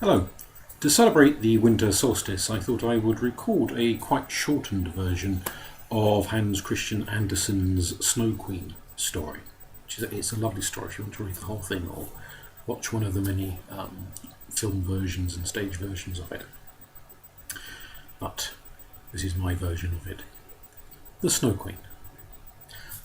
Hello. To celebrate the winter solstice, I thought I would record a quite shortened version of Hans Christian Andersen's Snow Queen story. It's a lovely story if you want to read the whole thing or watch one of the many film versions and stage versions of it. But this is my version of it. The Snow Queen.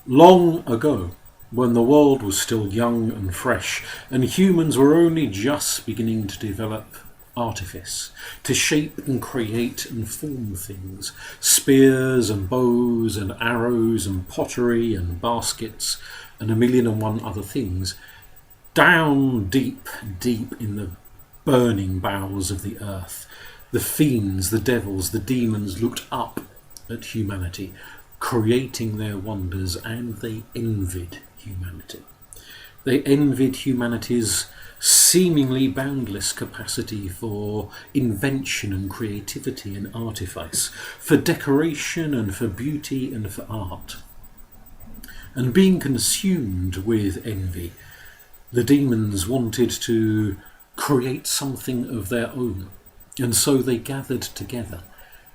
Long ago, when the world was still young and fresh, and humans were only just beginning to develop artifice, to shape and create and form things, spears and bows and arrows and pottery and baskets and 1,000,001 other things, down deep, deep in the burning bowels of the earth, the fiends, the devils, the demons looked up at humanity, creating their wonders, and they envied humanity. They envied humanity's seemingly boundless capacity for invention and creativity and artifice, for decoration and for beauty and for art. And being consumed with envy, the demons wanted to create something of their own, and so they gathered together.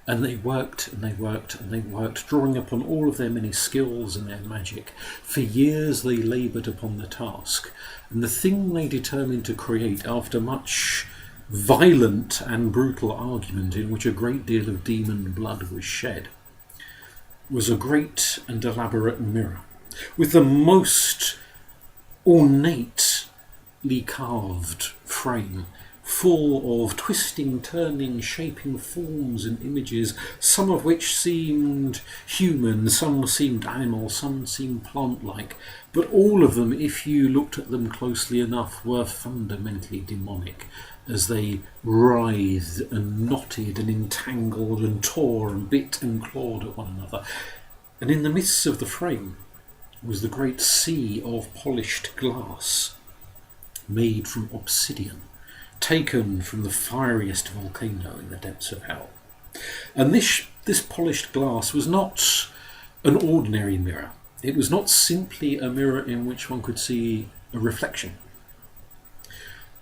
And they worked and they worked and they worked, drawing upon all of their many skills and their magic. For years they laboured upon the task, and the thing they determined to create, after much violent and brutal argument in which a great deal of demon blood was shed, was a great and elaborate mirror, with the most ornately carved frame, full of twisting, turning, shaping forms and images, some of which seemed human, some seemed animal, some seemed plant-like, but all of them, if you looked at them closely enough, were fundamentally demonic, as they writhed and knotted and entangled and tore and bit and clawed at one another. And in the midst of the frame was the great sea of polished glass, made from obsidian, taken from the fieriest volcano in the depths of hell. And this polished glass was not an ordinary mirror. It was not simply a mirror in which one could see a reflection.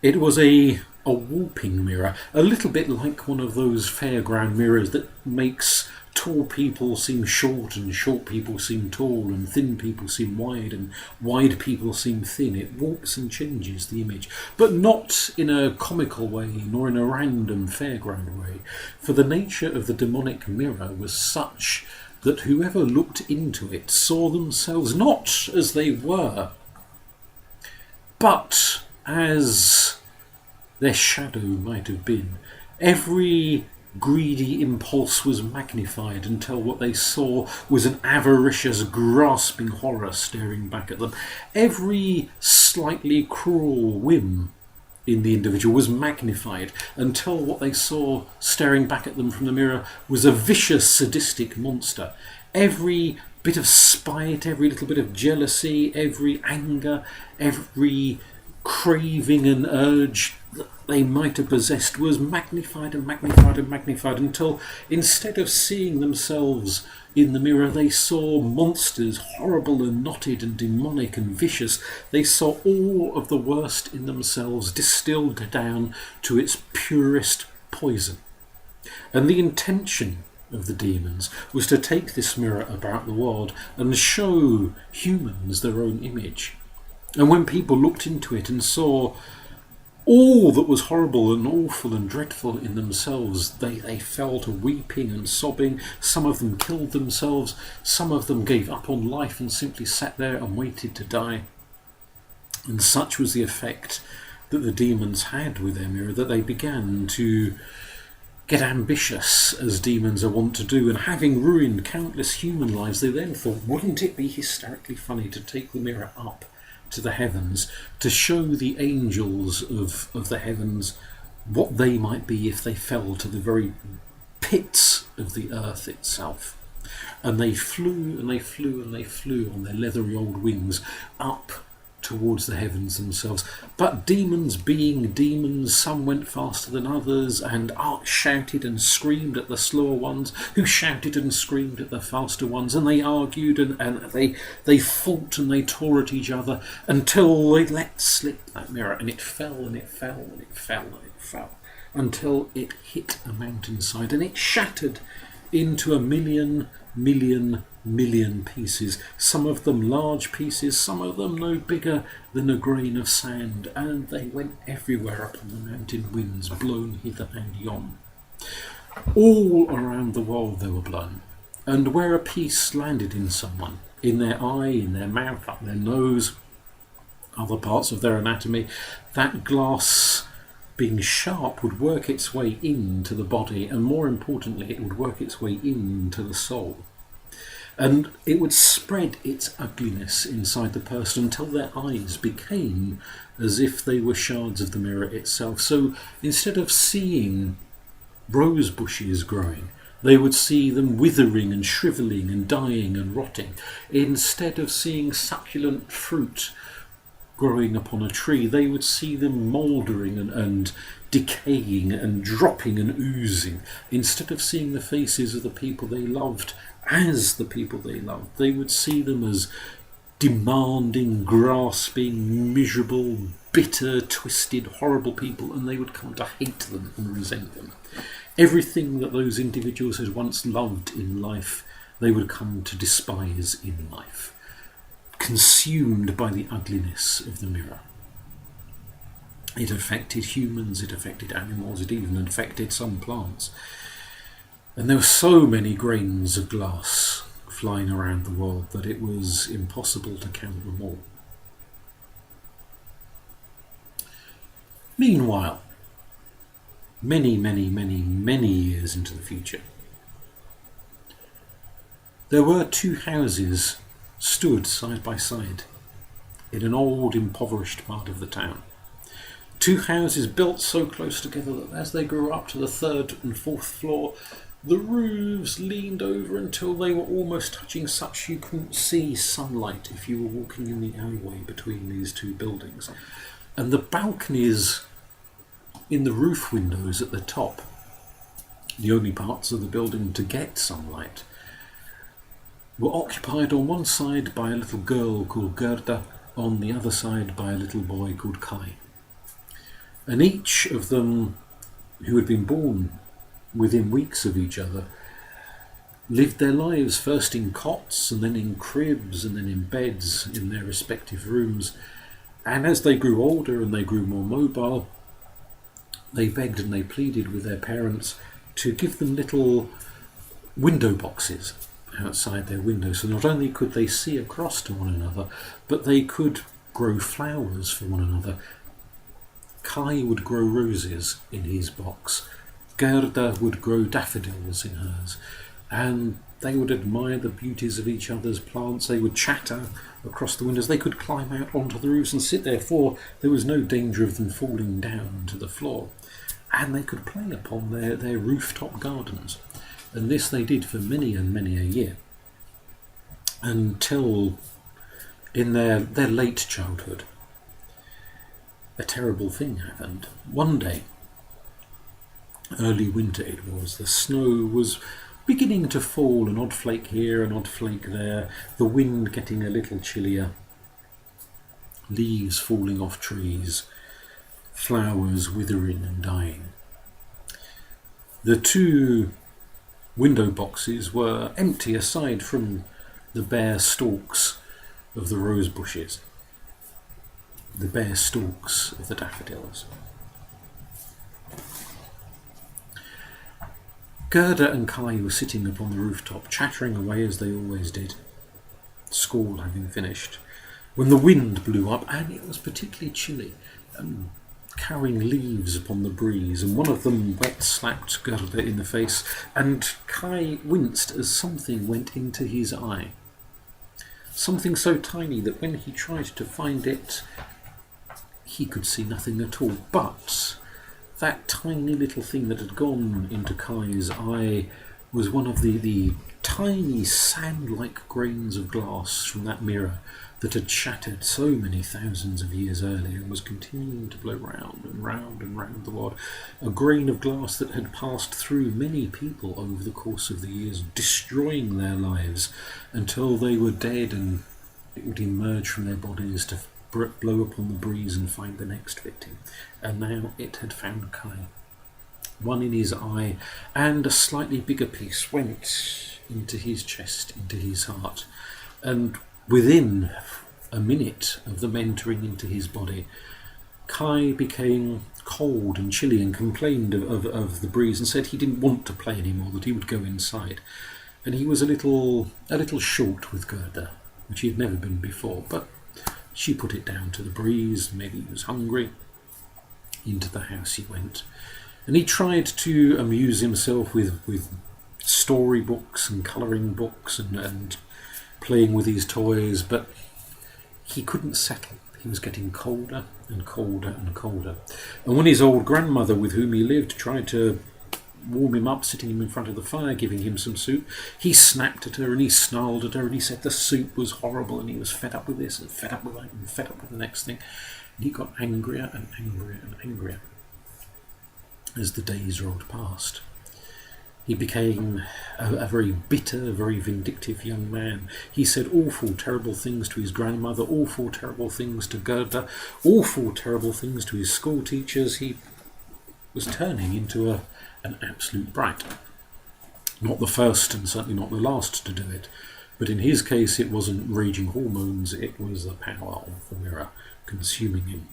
It was a warping mirror, a little bit like one of those fairground mirrors that makes tall people seem short and short people seem tall and thin people seem wide and wide people seem thin. It warps and changes the image, but not in a comical way nor in a random fairground way, for the nature of the demonic mirror was such that whoever looked into it saw themselves not as they were, but as their shadow might have been. Every greedy impulse was magnified until what they saw was an avaricious, grasping horror staring back at them. Every slightly cruel whim in the individual was magnified until what they saw staring back at them from the mirror was a vicious, sadistic monster. Every bit of spite, every little bit of jealousy, every anger, every craving and urge that they might have possessed was magnified and magnified and magnified until, instead of seeing themselves in the mirror, they saw monsters, horrible and knotted and demonic and vicious. They saw all of the worst in themselves distilled down to its purest poison. And the intention of the demons was to take this mirror about the world and show humans their own image. And when people looked into it and saw all that was horrible and awful and dreadful in themselves, they fell to weeping and sobbing. Some of them killed themselves. Some of them gave up on life and simply sat there and waited to die. And such was the effect that the demons had with their mirror that they began to get ambitious, as demons are wont to do, and having ruined countless human lives, they then thought, wouldn't it be hysterically funny to take the mirror up to the heavens, to show the angels of the heavens what they might be if they fell to the very pits of the earth itself. And they flew and they flew and they flew on their leathery old wings up towards the heavens themselves. But demons being demons, some went faster than others, and art shouted and screamed at the slower ones, who shouted and screamed at the faster ones, and they argued and they fought and they tore at each other until they let slip that mirror, and it fell and it fell and it fell and it fell until it hit a mountainside, and it shattered into a million pieces, some of them large pieces, some of them no bigger than a grain of sand, and they went everywhere upon the mountain winds, blown hither and yon. All around the world they were blown, and where a piece landed in someone, in their eye, in their mouth, up their nose, other parts of their anatomy, that glass, being sharp, would work its way into the body, and more importantly, it would work its way into the soul. And it would spread its ugliness inside the person until their eyes became as if they were shards of the mirror itself. So instead of seeing rose bushes growing, they would see them withering and shrivelling and dying and rotting. Instead of seeing succulent fruit growing upon a tree, they would see them mouldering and decaying and dropping and oozing. Instead of seeing the faces of the people they loved as the people they loved, they would see them as demanding, grasping, miserable, bitter, twisted, horrible people, and they would come to hate them and resent them. Everything that those individuals had once loved in life, they would come to despise in life, consumed by the ugliness of the mirror. It affected humans, it affected animals, it even affected some plants. And there were so many grains of glass flying around the world that it was impossible to count them all. Meanwhile, many years into the future, there were two houses stood side by side in an old, impoverished part of the town. Two houses built so close together that as they grew up to the third and fourth floor, the roofs leaned over until they were almost touching, such you couldn't see sunlight if you were walking in the alleyway between these two buildings. And the balconies in the roof windows at the top, the only parts of the building to get sunlight, were occupied on one side by a little girl called Gerda, on the other side by a little boy called Kai. And each of them, who had been born within weeks of each other, lived their lives first in cots and then in cribs and then in beds in their respective rooms. And as they grew older and they grew more mobile, they begged and they pleaded with their parents to give them little window boxes outside their windows. So not only could they see across to one another, but they could grow flowers for one another. Kai would grow roses in his box. Gerda would grow daffodils in hers. And they would admire the beauties of each other's plants. They would chatter across the windows. They could climb out onto the roofs and sit there, for there was no danger of them falling down to the floor. And they could play upon their rooftop gardens. And this they did for many and many a year, until in their late childhood a terrible thing happened. One day, early winter it was, the snow was beginning to fall, an odd flake here, an odd flake there, the wind getting a little chillier, leaves falling off trees, flowers withering and dying. The two window boxes were empty aside from the bare stalks of the rose bushes, the bare stalks of the daffodils. Gerda and Kai were sitting upon the rooftop, chattering away as they always did, school having finished, when the wind blew up, and it was particularly chilly, carrying leaves upon the breeze, and one of them wet-slapped Gerda in the face, and Kai winced as something went into his eye. Something so tiny that when he tried to find it, he could see nothing at all. But that tiny little thing that had gone into Kai's eye was one of the tiny sand-like grains of glass from that mirror that had shattered so many thousands of years earlier and was continuing to blow round and round and round the world. A grain of glass that had passed through many people over the course of the years, destroying their lives until they were dead, and it would emerge from their bodies to blow upon the breeze and find the next victim. And now it had found Kai. One in his eye, and a slightly bigger piece went into his chest, into his heart. And within a minute of them entering into his body, Kai became cold and chilly and complained of the breeze and said he didn't want to play anymore, that he would go inside. And he was a little short with Gerda, which he had never been before, but she put it down to the breeze. Maybe he was hungry. Into the house he went. And he tried to amuse himself with storybooks and colouring books and playing with his toys, but he couldn't settle. He was getting colder and colder and colder. And when his old grandmother, with whom he lived, tried to warm him up, sitting him in front of the fire, giving him some soup, he snapped at her and he snarled at her and he said the soup was horrible and he was fed up with this and fed up with that and fed up with the next thing. And he got angrier and angrier and angrier as the days rolled past. He became a very bitter, very vindictive young man. He said awful, terrible things to his grandmother, awful, terrible things to Gerda, awful, terrible things to his school teachers. He was turning into an absolute brat. Not the first and certainly not the last to do it, but in his case it wasn't raging hormones, it was the power of the mirror consuming him.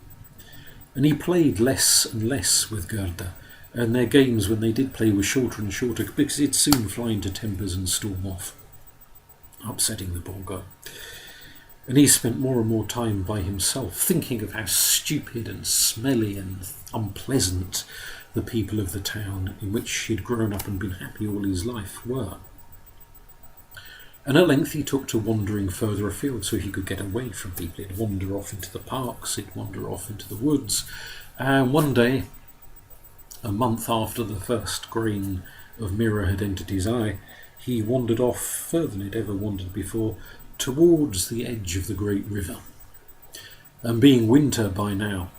And he played less and less with Gerda, and their games, when they did play, were shorter and shorter because he'd soon fly into tempers and storm off, upsetting the poor girl. And he spent more and more time by himself, thinking of how stupid and smelly and unpleasant the people of the town in which he'd grown up and been happy all his life were. And at length he took to wandering further afield so he could get away from people. He'd wander off into the parks, he'd wander off into the woods, and one day, a month after the first grain of mirror had entered his eye, he wandered off further than he'd ever wandered before, towards the edge of the great river. And being winter by now,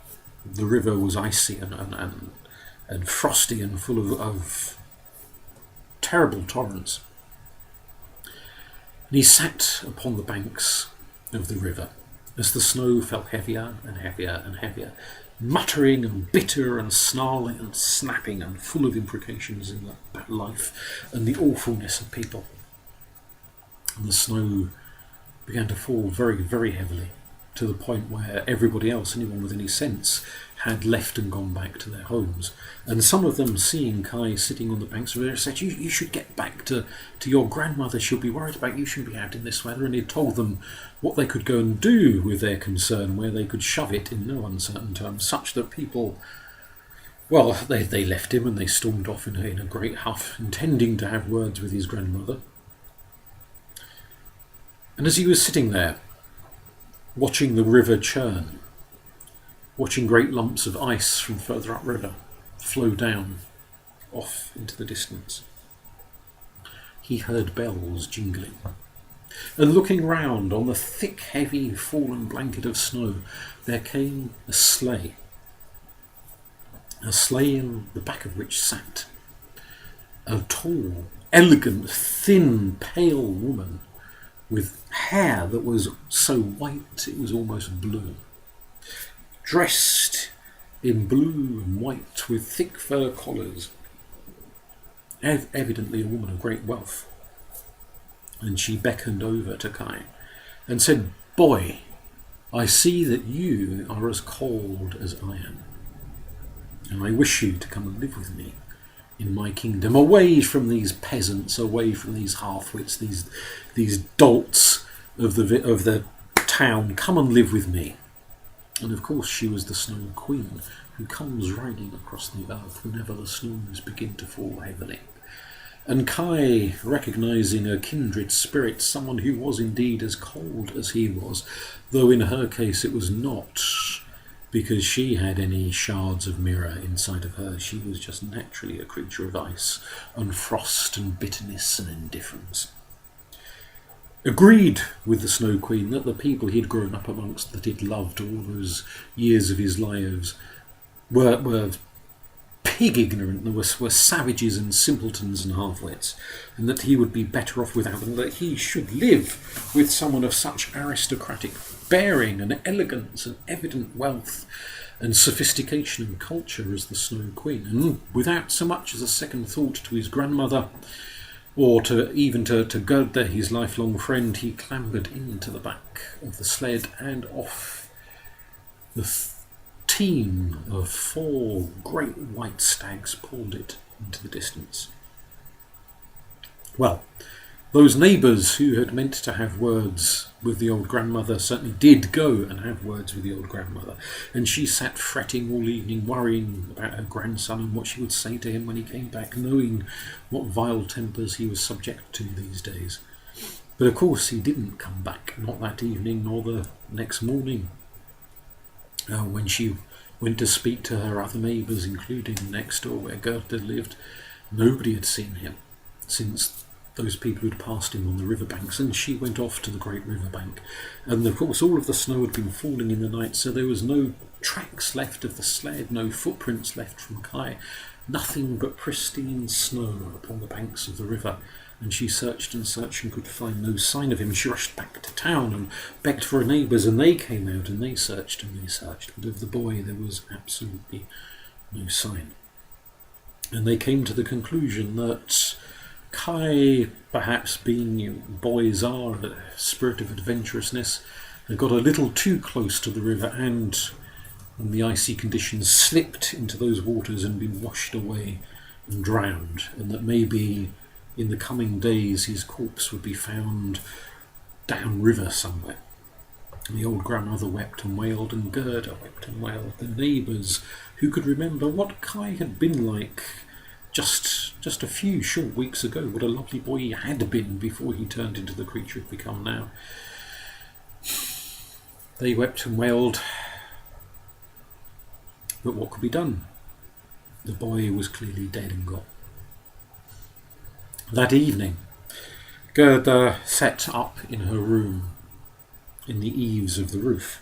the river was icy and frosty and full of terrible torrents. And he sat upon the banks of the river as the snow fell heavier and heavier and heavier, muttering and bitter and snarling and snapping and full of imprecations in that life and the awfulness of people. And the snow began to fall very, very heavily, to the point where everybody else, anyone with any sense, had left and gone back to their homes. And some of them, seeing Kai sitting on the banks of the river, said, you should get back to your grandmother. She'll be worried about you. You shouldn't be out in this weather. And he told them what they could go and do with their concern, where they could shove it in no uncertain terms, such that people, well, they left him and they stormed off in a great huff, intending to have words with his grandmother. And as he was sitting there, watching the river churn, watching great lumps of ice from further upriver flow down off into the distance, he heard bells jingling. And looking round on the thick, heavy, fallen blanket of snow, there came a sleigh in the back of which sat a tall, elegant, thin, pale woman with hair that was so white it was almost blue, dressed in blue and white with thick fur collars, evidently a woman of great wealth. And she beckoned over to Kai and said, "Boy, I see that you are as cold as I am, and I wish you to come and live with me in my kingdom, away from these peasants, away from these half-wits, these dolts of the town. Come and live with me." And of course she was the Snow Queen, who comes riding across the earth whenever the snows begin to fall heavily. And Kai, recognising a kindred spirit, someone who was indeed as cold as he was, though in her case it was not because she had any shards of mirror inside of her. She was just naturally a creature of ice and frost and bitterness and indifference. agreed with the Snow Queen that the people he'd grown up amongst, that he'd loved all those years of his lives, were pig ignorant, were savages and simpletons and half-wits, and that he would be better off without them, that he should live with someone of such aristocratic bearing and elegance and evident wealth and sophistication and culture as the Snow Queen. And without so much as a second thought to his grandmother, or even to Gerda, his lifelong friend, he clambered into the back of the sled, and off the team of 4 great white stags pulled it into the distance. Well, those neighbours who had meant to have words with the old grandmother certainly did go and have words with the old grandmother, and she sat fretting all evening, worrying about her grandson and what she would say to him when he came back, knowing what vile tempers he was subject to these days. But of course he didn't come back, not that evening nor the next morning. When she went to speak to her other neighbours, including next door where Gerda lived, nobody had seen him since those people who'd passed him on the riverbanks, and she went off to the great riverbank. And of course all of the snow had been falling in the night, so there was no tracks left of the sled, no footprints left from Kai, nothing but pristine snow upon the banks of the river. And she searched and searched and could find no sign of him. She rushed back to town and begged for her neighbours, and they came out and they searched and they searched. But of the boy there was absolutely no sign. And they came to the conclusion that Kai, perhaps being boys are, a spirit of adventurousness, had got a little too close to the river, and in the icy conditions slipped into those waters and been washed away and drowned, and that maybe in the coming days his corpse would be found downriver somewhere. And the old grandmother wept and wailed, and Gerda wept and wailed. The neighbours, who could remember what Kai had been like just a few short weeks ago, what a lovely boy he had been before he turned into the creature he'd become now, they wept and wailed. But what could be done? The boy was clearly dead and gone. That evening, Gerda sat up in her room, in the eaves of the roof,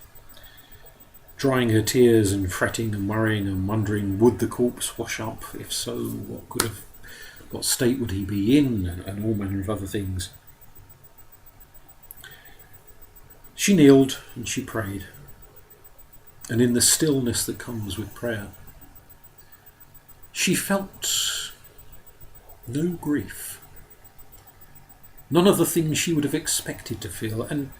drying her tears and fretting and worrying and wondering, would the corpse wash up? If so, what state would he be in, and all manner of other things. She kneeled and she prayed, and in the stillness that comes with prayer, she felt no grief, none of the things she would have expected to feel. And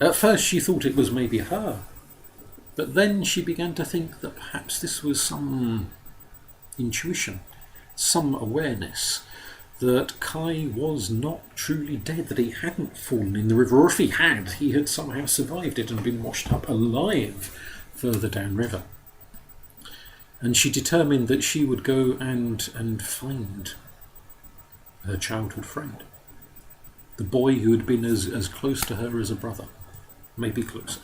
at first she thought it was maybe her, but then she began to think that perhaps this was some intuition, some awareness that Kai was not truly dead, that he hadn't fallen in the river, or if he had somehow survived it and been washed up alive further downriver. And she determined that she would go and find her childhood friend, the boy who had been as close to her as a brother, maybe closer.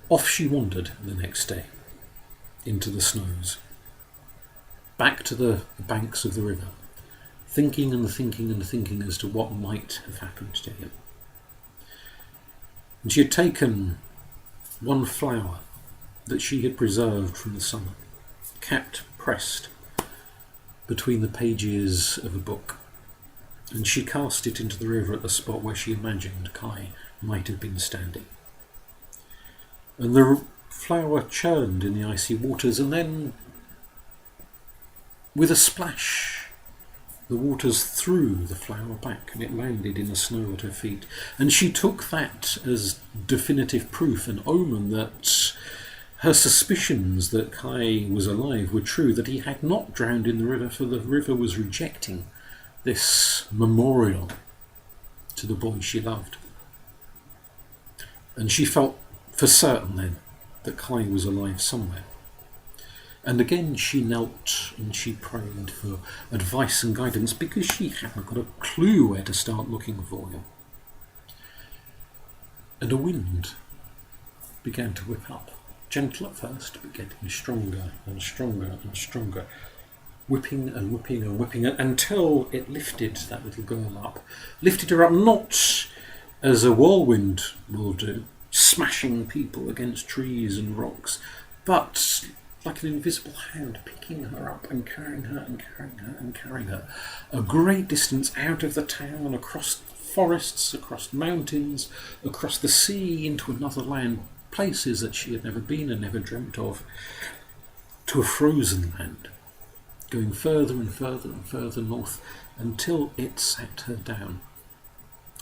Off she wandered the next day, into the snows, back to the banks of the river, thinking and thinking and thinking as to what might have happened to him. And she had taken one flower that she had preserved from the summer, kept pressed between the pages of a book, and she cast it into the river at the spot where she imagined Kai might have been standing. And the flower churned in the icy waters, and then, with a splash, the waters threw the flower back, and it landed in the snow at her feet. And she took that as definitive proof, an omen that her suspicions that Kai was alive were true, that he had not drowned in the river, for the river was rejecting this memorial to the boy she loved. And she felt for certain then that Kai was alive somewhere. And again she knelt and she prayed for advice and guidance, because she hadn't got a clue where to start looking for him. And a wind began to whip up, gentle at first, but getting stronger and stronger and stronger. whipping and whipping and whipping until it lifted that little girl up. Lifted her up not as a whirlwind will do, smashing people against trees and rocks, but like an invisible hand picking her up and carrying her and carrying her and carrying her a great distance out of the town, across forests, across mountains, across the sea, into another land, places that she had never been and never dreamt of, to a frozen land, going further and further and further north until it sat her down.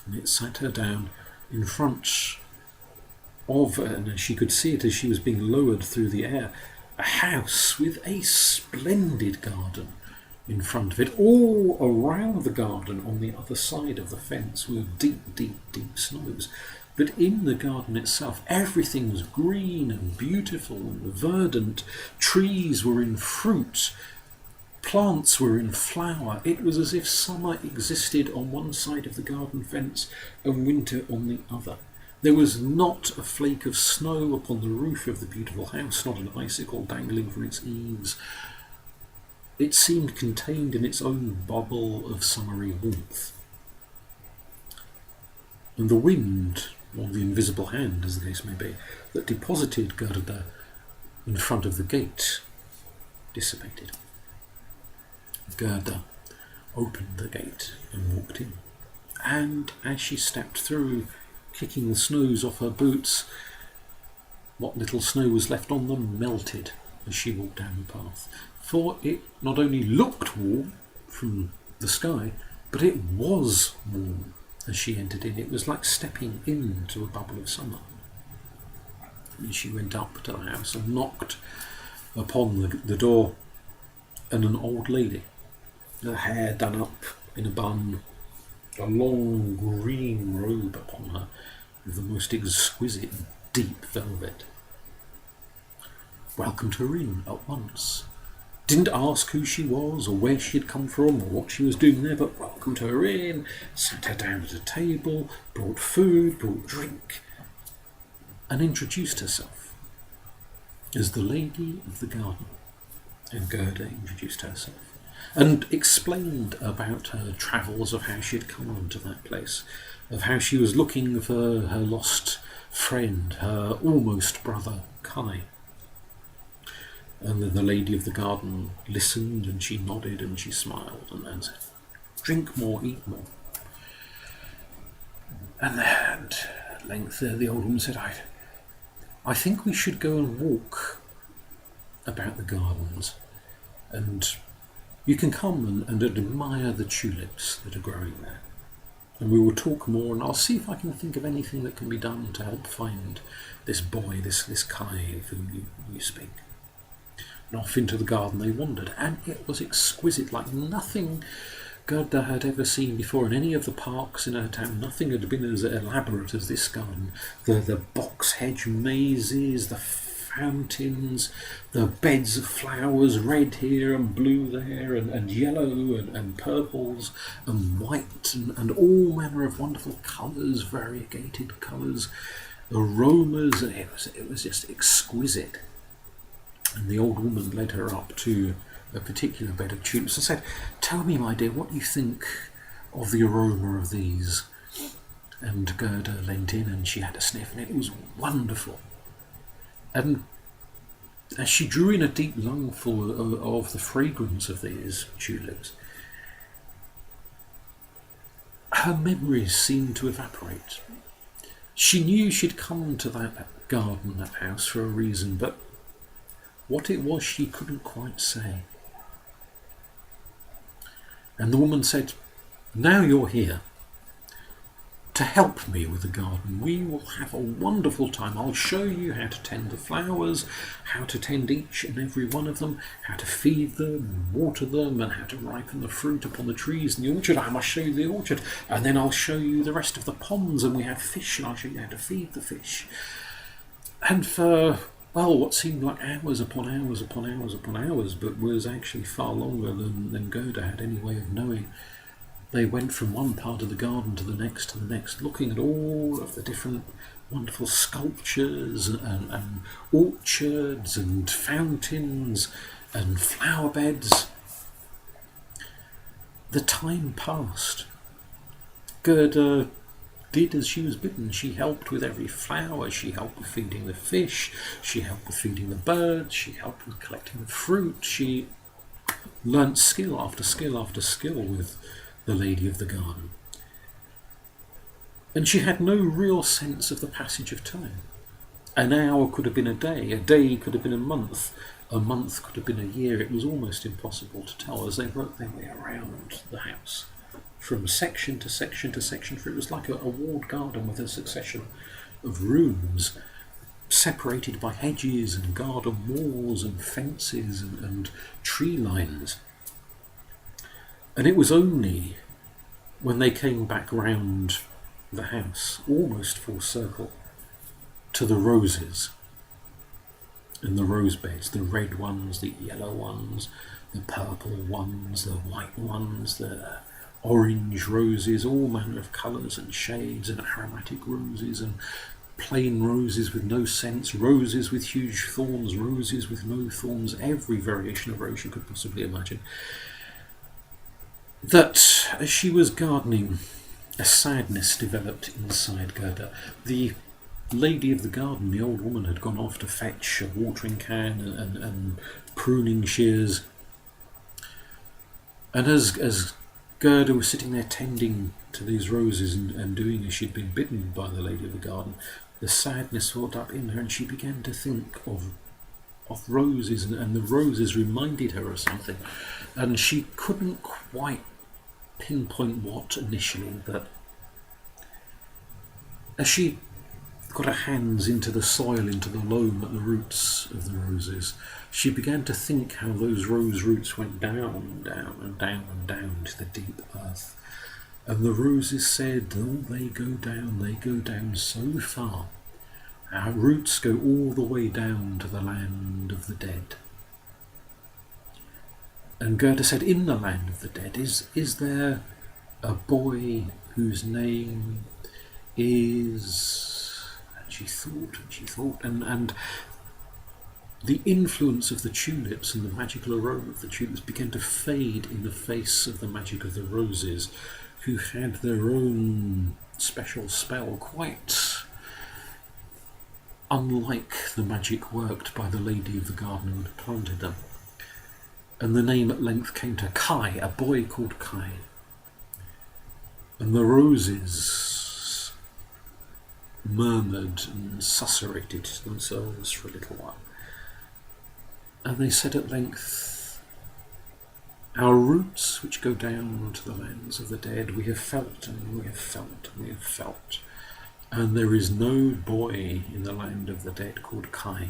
And it sat her down in front of, and she could see it as she was being lowered through the air, a house with a splendid garden in front of it. All around the garden on the other side of the fence were deep, deep, deep snows. But in the garden itself, everything was green and beautiful and verdant. Trees were in fruit. Plants were in flower. It was as if summer existed on one side of the garden fence and winter on the other. There was not a flake of snow upon the roof of the beautiful house, not an icicle dangling from its eaves. It seemed contained in its own bubble of summery warmth. And the wind, or the invisible hand, as the case may be, that deposited Gerda in front of the gate, dissipated. Gerda opened the gate and walked in. And as she stepped through, kicking the snows off her boots, what little snow was left on them melted as she walked down the path. For it not only looked warm from the sky, but it was warm as she entered in. It was like stepping into a bubble of summer. And she went up to the house and knocked upon the door, and an old lady, her hair done up in a bun, a long green robe upon her, with the most exquisite deep velvet, welcomed her in at once. Didn't ask who she was or where she had come from or what she was doing there, but welcomed her in, sat her down at a table, brought food, brought drink, and introduced herself as the lady of the garden. And Gerda introduced herself and explained about her travels, of how she had come to that place, of how she was looking for her lost friend, her almost brother Kai. And then the lady of the garden listened, and she nodded and she smiled and said, "Drink more, eat more." And at length the old woman said, I think we should go and walk about the gardens, and you can come and admire the tulips that are growing there. And we will talk more, and I'll see if I can think of anything that can be done to help find this boy, this Kai of whom you speak. And off into the garden they wandered, and it was exquisite, like nothing Gerda had ever seen before in any of the parks in her town. Nothing had been as elaborate as this garden. The box hedge mazes, the fountains, the beds of flowers, red here and blue there, and yellow and purples and white and all manner of wonderful colours, variegated colours, aromas. It was just exquisite. And the old woman led her up to a particular bed of tulips and said, "Tell me, my dear, what you think of the aroma of these." And Gerda leant in and she had a sniff, and it was wonderful. And as she drew in a deep lungful of the fragrance of these tulips, her memories seemed to evaporate. She knew she'd come to that garden, that house, for a reason, but what it was she couldn't quite say. And the woman said, "Now you're here to help me with the garden. We will have a wonderful time. I'll show you how to tend the flowers, how to tend each and every one of them, how to feed them, water them, and how to ripen the fruit upon the trees in the orchard. I must show you the orchard, and then I'll show you the rest of the ponds, and we have fish, and I'll show you how to feed the fish." And for, well, what seemed like hours upon hours upon hours upon hours, but was actually far longer than Gerda had any way of knowing, they went from one part of the garden to the next, looking at all of the different wonderful sculptures and orchards and fountains and flower beds. the time passed. Gerda did as she was bidden. She helped with every flower, she helped with feeding the fish, she helped with feeding the birds, she helped with collecting the fruit. She learnt skill after skill after skill with the lady of the garden. And she had no real sense of the passage of time. An hour could have been a day could have been a month could have been a year. It was almost impossible to tell as they worked their way around the house, from section to section to section, for it was like a walled garden with a succession of rooms separated by hedges and garden walls and fences and tree lines. And it was only when they came back round the house, almost full circle, to the roses and the rose beds, the red ones, the yellow ones, the purple ones, the white ones, the orange roses, all manner of colours and shades, and aromatic roses and plain roses with no scents, roses with huge thorns, roses with no thorns, every variation of rose you could possibly imagine. That as she was gardening, a sadness developed inside Gerda. The lady of the garden, the old woman, had gone off to fetch a watering can and pruning shears. And as Gerda was sitting there tending to these roses and doing as she'd been bidden by the lady of the garden, the sadness welled up in her, and she began to think of roses, and the roses reminded her of something. And she couldn't quite pinpoint what initially, but as she got her hands into the soil, into the loam at the roots of the roses, she began to think how those rose roots went down and down and down and down to the deep earth. And the roses said, oh, they go down so far. Our roots go all the way down to the land of the dead. And Gerda said, in the land of the dead, is there a boy whose name is... And she thought, and the influence of the tulips and the magical aroma of the tulips began to fade in the face of the magic of the roses, who had their own special spell, quite unlike the magic worked by the lady of the garden who had planted them. And the name at length came to Kai, a boy called Kai. And the roses murmured and susurrated themselves for a little while. And they said at length, our roots which go down to the lands of the dead, we have felt and we have felt and we have felt. And there is no boy in the land of the dead called Kai.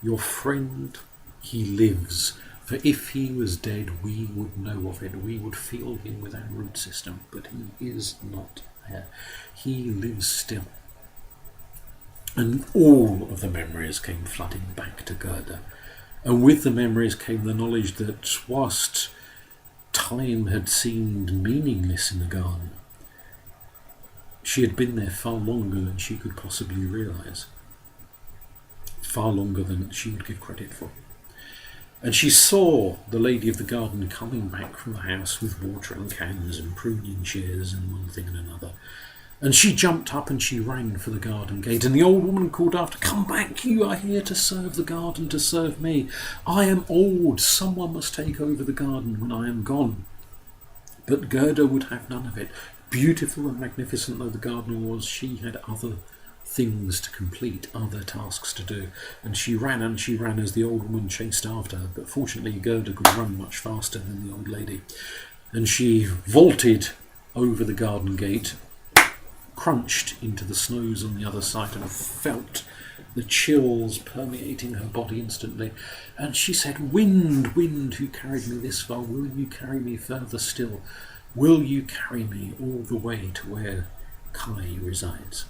Your friend, he lives. For if he was dead, we would know of it. We would feel him with our root system. But he is not there. He lives still. And all of the memories came flooding back to Gerda. And with the memories came the knowledge that whilst time had seemed meaningless in the garden, she had been there far longer than she could possibly realise. Far longer than she would give credit for. And she saw the lady of the garden coming back from the house with watering cans and pruning shears and one thing and another. And she jumped up and she ran for the garden gate, and the old woman called after, come back, you are here to serve the garden, to serve me. I am old, someone must take over the garden when I am gone. But Gerda would have none of it. Beautiful and magnificent though the garden was, she had other things to complete, other tasks to do. And she ran as the old woman chased after her, but fortunately Gerda could run much faster than the old lady. And she vaulted over the garden gate, crunched into the snows on the other side, and felt the chills permeating her body instantly. And she said, wind, wind, who carried me this far, will you carry me further still? Will you carry me all the way to where Kai resides?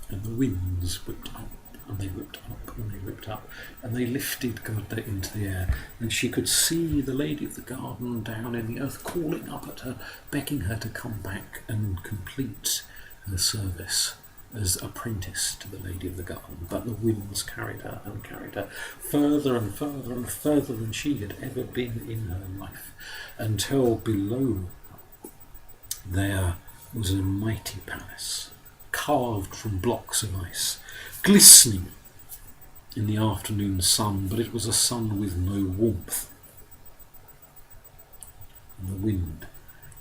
And the winds whipped up, and they whipped up, and they whipped up, and they lifted Gerda into the air, and she could see the lady of the garden down in the earth calling up at her, begging her to come back and complete her service as apprentice to the lady of the garden. But the winds carried her and carried her further and further and further than she had ever been in her life, until below there was a mighty palace, carved from blocks of ice, glistening in the afternoon sun, but it was a sun with no warmth. And the wind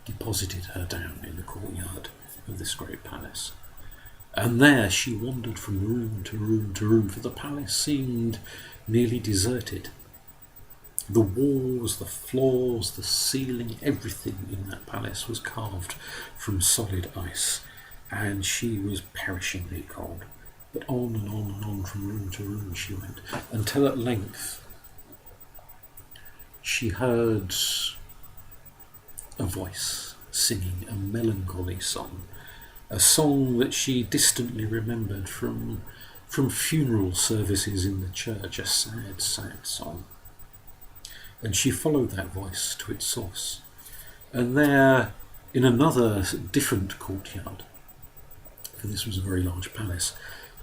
deposited her down in the courtyard of this great palace. And there she wandered from room to room to room, for the palace seemed nearly deserted. The walls, the floors, the ceiling, everything in that palace was carved from solid ice, and she was perishingly cold. But on and on and on from room to room she went, until at length she heard a voice singing a melancholy song, a song that she distantly remembered from funeral services in the church, a sad, sad song. And she followed that voice to its source. And there, in another different courtyard, for this was a very large palace,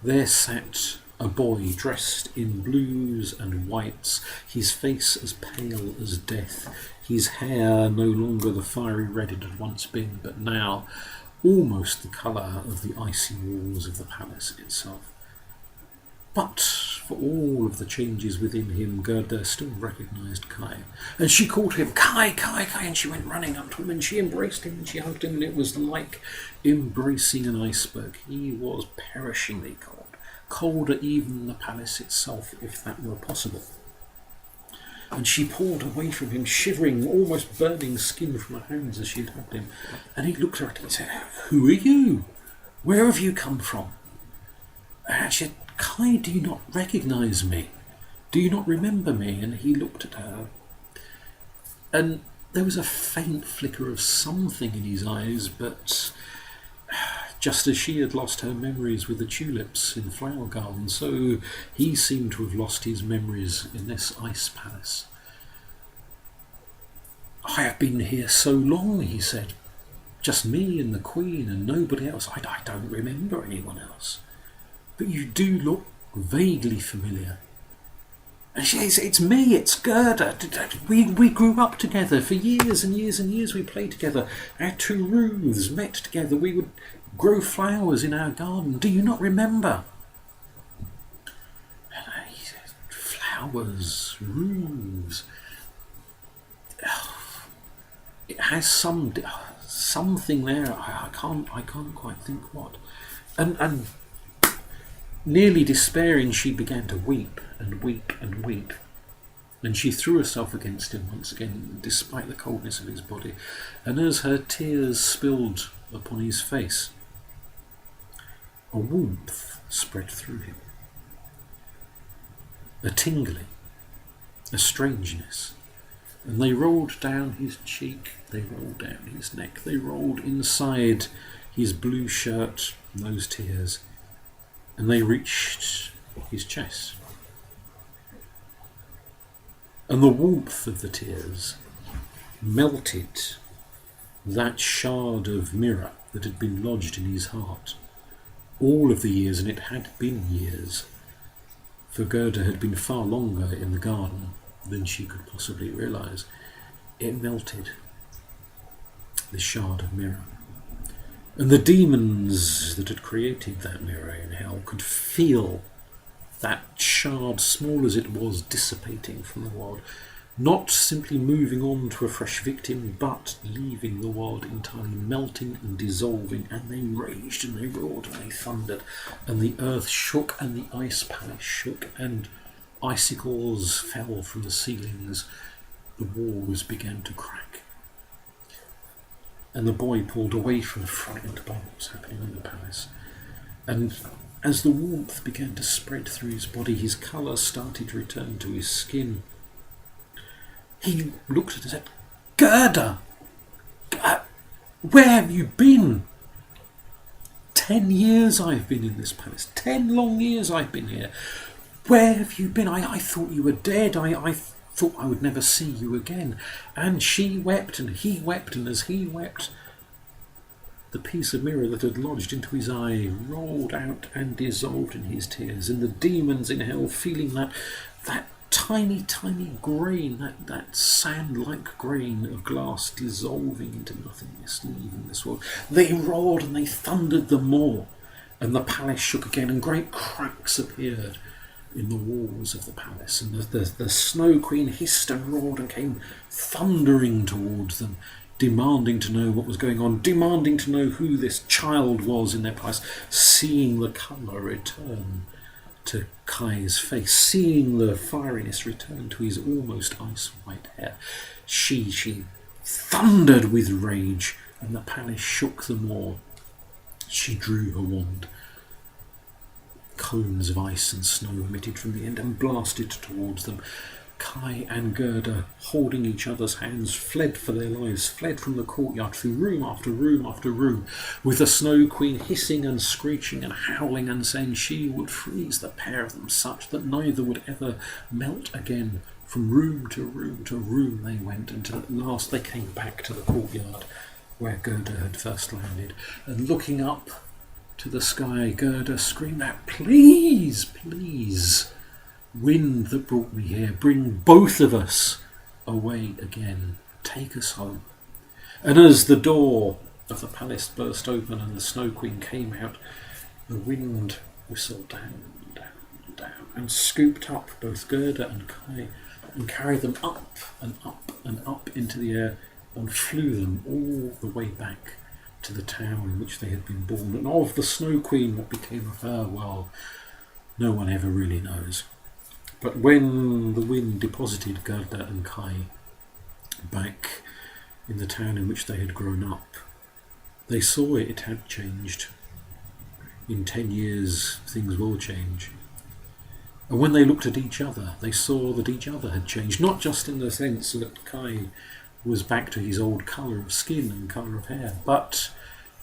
there sat a boy dressed in blues and whites, his face as pale as death, his hair no longer the fiery red it had once been, but now almost the colour of the icy walls of the palace itself. But for all of the changes within him, Gerda still recognised Kai. And she called him, "Kai, Kai, Kai," and she went running up to him and she embraced him and she hugged him, and it was like embracing an iceberg. He was perishingly cold, colder even than the palace itself, if that were possible. And she pulled away from him, shivering, almost burning skin from her hands as she had hugged him. And he looked at her and said, "Who are you? Where have you come from?" And she said, "Kai, do you not recognise me? Do you not remember me?" And he looked at her, and there was a faint flicker of something in his eyes, but just as she had lost her memories with the tulips in Flower Garden, so he seemed to have lost his memories in this ice palace. "I have been here so long," he said. "Just me and the Queen and nobody else. I don't remember anyone else. But you do look vaguely familiar." And she says, "It's me, it's Gerda. We grew up together for years and years and years. We played together. Our two roofs met together. We would grow flowers in our garden. Do you not remember?" And he says, "Flowers, roofs. It has something there. I can't quite think what." And nearly despairing, she began to weep and weep and weep. And she threw herself against him once again, despite the coldness of his body. And as her tears spilled upon his face, a warmth spread through him. A tingling, a strangeness. And they rolled down his cheek, they rolled down his neck, they rolled inside his blue shirt, those tears, and they reached his chest. And the warmth of the tears melted that shard of mirror that had been lodged in his heart all of the years, and it had been years, for Gerda had been far longer in the garden than she could possibly realise. It melted, this shard of mirror. And the demons that had created that mirror in hell could feel that shard, small as it was, dissipating from the world, not simply moving on to a fresh victim, but leaving the world entirely, melting and dissolving. And they raged and they roared and they thundered, and the earth shook and the ice palace shook, and icicles fell from the ceilings. The walls began to crack. And the boy pulled away from the frightened by what was happening in the palace. And as the warmth began to spread through his body, his colour started to return to his skin. He looked at her and said, "Gerda, where have you been? 10 years I've been in this palace. 10 long years I've been here. Where have you been? I thought you were dead. I thought I would never see you again." And she wept and he wept, and as he wept, the piece of mirror that had lodged into his eye rolled out and dissolved in his tears. And the demons in hell, feeling that tiny, tiny grain, that sand-like grain of glass dissolving into nothingness, leaving this world. They roared and they thundered the more, and the palace shook again, and great cracks appeared in the walls of the palace, and the Snow Queen hissed and roared and came thundering towards them, demanding to know what was going on, demanding to know who this child was in their palace, seeing the colour return to Kai's face, seeing the fieriness return to his almost ice-white hair. She thundered with rage, and the palace shook the more. She drew her wand. Cones of ice and snow emitted from the end and blasted towards them. Kai and Gerda, holding each other's hands, fled for their lives, fled from the courtyard through room after room after room, with the Snow Queen hissing and screeching and howling and saying she would freeze the pair of them such that neither would ever melt again. From room to room to room they went, until at last they came back to the courtyard where Gerda had first landed, and looking up to the sky, Gerda screamed out, "Please, please, wind that brought me here, bring both of us away again. Take us home." And as the door of the palace burst open and the Snow Queen came out, the wind whistled down, down, down, and scooped up both Gerda and Kai and carried them up and up and up into the air and flew them all the way back to the town in which they had been born. And of the Snow Queen, what became of her, well, no one ever really knows. But when the wind deposited Gerda and Kai back in the town in which they had grown up, they saw it had changed. In 10 years, things will change. And when they looked at each other, they saw that each other had changed, not just in the sense that Kai was back to his old colour of skin and colour of hair, but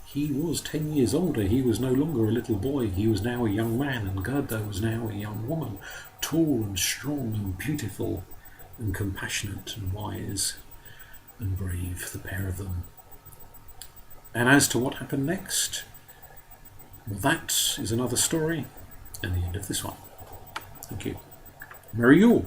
he was 10 years older. He was no longer a little boy. He was now a young man, and Gerda was now a young woman, tall and strong and beautiful and compassionate and wise and brave, the pair of them. And as to what happened next, well, that is another story and the end of this one. Thank you. Merry Yule!